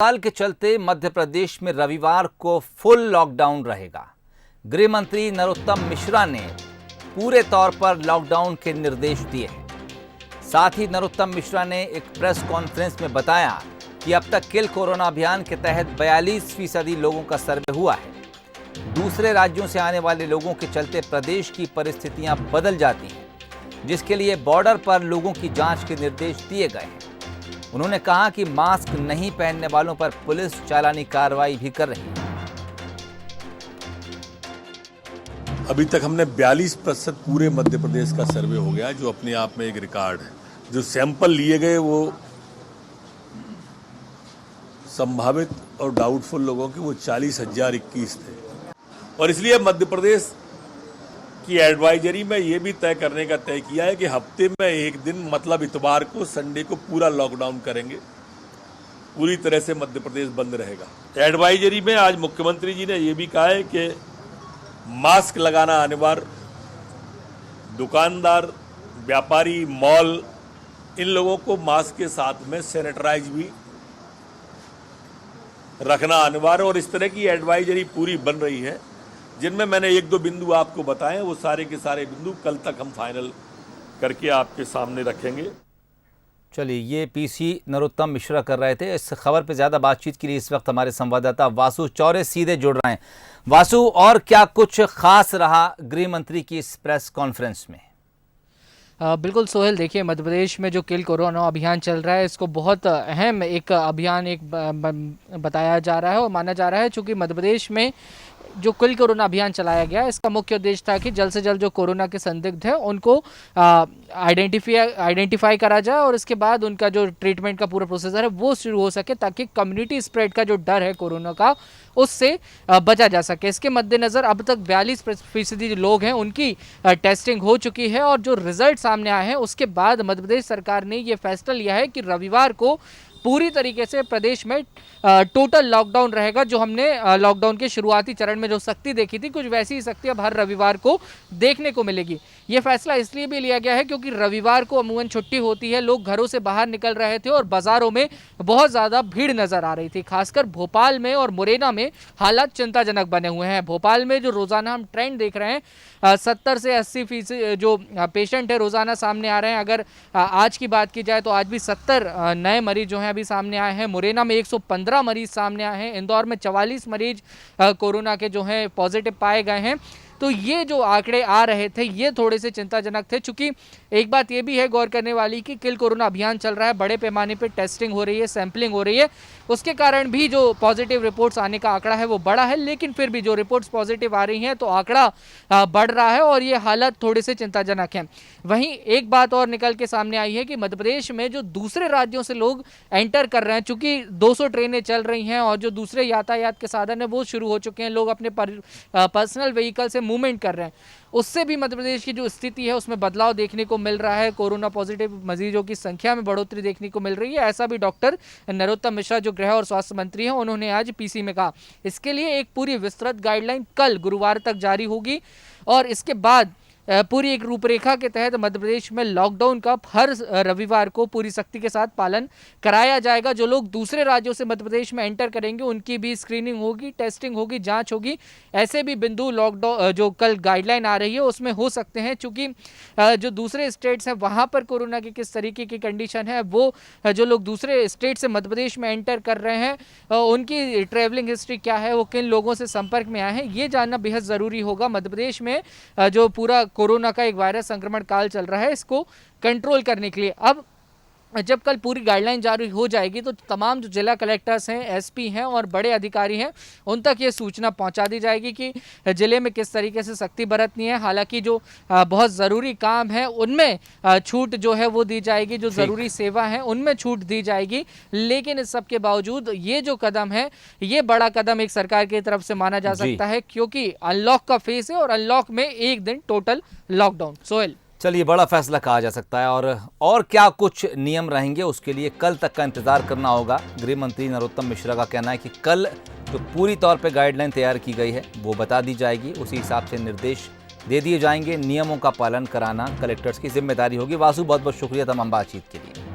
हड़ताल के चलते मध्य प्रदेश में रविवार को फुल लॉकडाउन रहेगा। गृह मंत्री नरोत्तम मिश्रा ने पूरे तौर पर लॉकडाउन के निर्देश दिए हैं। साथ ही नरोत्तम मिश्रा ने एक प्रेस कॉन्फ्रेंस में बताया कि अब तक किल कोरोना अभियान के तहत 42% लोगों का सर्वे हुआ है। दूसरे राज्यों से आने वाले लोगों के चलते प्रदेश की परिस्थितियां बदल जाती हैं, जिसके लिए बॉर्डर पर लोगों की जांच के निर्देश दिए गए हैं। उन्होंने कहा कि मास्क नहीं पहनने वालों पर पुलिस चालानी कार्रवाई भी कर रही है। अभी तक हमने 42% पूरे मध्य प्रदेश का सर्वे हो गया, जो अपने आप में एक रिकॉर्ड है। जो सैंपल लिए गए वो संभावित और डाउटफुल लोगों के वो 40,021 थे, और इसलिए मध्य प्रदेश की एडवाइजरी में ये भी तय करने का तय किया है कि हफ्ते में एक दिन, मतलब इतवार को, संडे को पूरा लॉकडाउन करेंगे। पूरी तरह से मध्य प्रदेश बंद रहेगा। एडवाइजरी में आज मुख्यमंत्री जी ने ये भी कहा है कि मास्क लगाना अनिवार्य, दुकानदार, व्यापारी, मॉल, इन लोगों को मास्क के साथ में सैनिटाइज भी रखना अनिवार्य, और इस तरह की एडवाइजरी पूरी बन रही है, जिनमें मैंने 1-2 बिंदु आपको बताए। वो सारे के सारे बिंदु कल तक हम फाइनल करके आपके सामने रखेंगे। चलिए, ये पीसी नरोत्तम मिश्रा कर रहे थे। इस खबर पे ज़्यादा बातचीत के लिए इस वक्त हमारे संवाददाता वासु चौरे सीधे जुड़ रहे हैं। वासु, और क्या कुछ खास रहा गृह मंत्री की इस प्रेस कॉन्फ्रेंस में? बिल्कुल सोहेल, देखिए, मध्य प्रदेश में जो किल कोरोना अभियान चल रहा है, इसको बहुत अहम एक अभियान बताया जा रहा है और माना जा रहा है, चूँकि मध्य प्रदेश में जो किल कोरोना अभियान चलाया गया, इसका मुख्य उद्देश्य था कि जल्द से जल्द जो कोरोना के संदिग्ध हैं उनको आइडेंटिफाई करा जाए, और इसके बाद उनका जो ट्रीटमेंट का पूरा प्रोसीजर है वो शुरू हो सके, ताकि कम्युनिटी स्प्रेड का जो डर है कोरोना का, उससे बचा जा सके। इसके मद्देनज़र अब तक 42% लोग हैं उनकी टेस्टिंग हो चुकी है, और जो रिजल्ट सामने आए हैं उसके बाद मध्य प्रदेश सरकार ने ये फैसला लिया है कि रविवार को पूरी तरीके से प्रदेश में टोटल लॉकडाउन रहेगा। जो हमने लॉकडाउन के शुरुआती चरण में जो सख्ती देखी थी, कुछ वैसी ही सख्ती अब हर रविवार को देखने को मिलेगी। ये फैसला इसलिए भी लिया गया है क्योंकि रविवार को अमूमन छुट्टी होती है, लोग घरों से बाहर निकल रहे थे और बाजारों में बहुत ज़्यादा भीड़ नज़र आ रही थी। खासकर भोपाल में और मुरैना में हालात चिंताजनक बने हुए हैं। भोपाल में जो रोज़ाना हम ट्रेंड देख रहे हैं, 70 से 80% जो पेशेंट है रोज़ाना सामने आ रहे हैं। अगर आज की बात की जाए तो आज भी 70 नए मरीज जो हैं अभी सामने आए हैं। मुरैना में 115 मरीज सामने आए हैं। इंदौर में 44 मरीज कोरोना के जो हैं पॉजिटिव पाए गए हैं। तो ये जो आंकड़े आ रहे थे ये थोड़े से चिंताजनक थे, चूंकि एक बात ये भी है गौर करने वाली कि किल कोरोना अभियान चल रहा है, बड़े पैमाने पे टेस्टिंग हो रही है, सैंपलिंग हो रही है, उसके कारण भी जो पॉजिटिव रिपोर्ट्स आने का आंकड़ा है वो बड़ा है। लेकिन फिर भी जो रिपोर्ट्स पॉजिटिव आ रही हैं तो आंकड़ा बढ़ रहा है, और ये हालत थोड़े से चिंताजनक है। वहीं एक बात और निकल के सामने आई है कि मध्य प्रदेश में जो दूसरे राज्यों से लोग एंटर कर रहे हैं, चूंकि 200 ट्रेनें चल रही हैं और जो दूसरे यातायात के साधन है वो शुरू हो चुके हैं, लोग अपने पर्सनल व्हीकल से मूवमेंट कर रहे हैं, उससे भी मध्य प्रदेश की जो स्थिति है उसमें बदलाव देखने को मिल रहा है। कोरोना पॉजिटिव मरीजों की संख्या में बढ़ोतरी देखने को मिल रही है। ऐसा भी डॉक्टर नरोत्तम मिश्रा जो गृह और स्वास्थ्य मंत्री हैं उन्होंने आज पीसी में कहा। इसके लिए एक पूरी विस्तृत गाइडलाइन कल गुरुवार तक जारी होगी, और इसके बाद पूरी एक रूपरेखा के तहत मध्य प्रदेश में लॉकडाउन का हर रविवार को पूरी सख्ती के साथ पालन कराया जाएगा। जो लोग दूसरे राज्यों से मध्य प्रदेश में एंटर करेंगे उनकी भी स्क्रीनिंग होगी, टेस्टिंग होगी, जांच होगी। ऐसे भी बिंदु लॉकडाउन जो कल गाइडलाइन आ रही है उसमें हो सकते हैं, चूँकि जो दूसरे स्टेट्स हैं वहाँ पर कोरोना की किस तरीके की कंडीशन है, वो जो लोग दूसरे स्टेट से मध्य प्रदेश में एंटर कर रहे हैं उनकी ट्रेवलिंग हिस्ट्री क्या है, वो किन लोगों से संपर्क में आए हैं, ये जानना बेहद ज़रूरी होगा। मध्य प्रदेश में जो पूरा कोरोना का एक वायरस संक्रमण काल चल रहा है, इसको कंट्रोल करने के लिए अब जब कल पूरी गाइडलाइन जारी हो जाएगी तो तमाम जो जिला कलेक्टर्स हैं, एसपी हैं और बड़े अधिकारी हैं, उन तक ये सूचना पहुंचा दी जाएगी कि ज़िले में किस तरीके से सख्ती बरतनी है। हालांकि जो बहुत ज़रूरी काम है उनमें छूट जो है वो दी जाएगी, जो ज़रूरी सेवा है उनमें छूट दी जाएगी। लेकिन इस सब के बावजूद ये जो कदम है ये बड़ा कदम एक सरकार की तरफ से माना जा सकता है, क्योंकि अनलॉक का फेस है और अनलॉक में एक दिन टोटल लॉकडाउन। सोहेल, चलिए, बड़ा फैसला कहा जा सकता है, और क्या कुछ नियम रहेंगे उसके लिए कल तक का इंतजार करना होगा। गृह मंत्री नरोत्तम मिश्रा का कहना है कि कल जो पूरी तौर पे गाइडलाइन तैयार की गई है वो बता दी जाएगी, उसी हिसाब से निर्देश दे दिए जाएंगे। नियमों का पालन कराना कलेक्टर्स की जिम्मेदारी होगी। वासु, बहुत बहुत शुक्रिया तमाम बातचीत के लिए।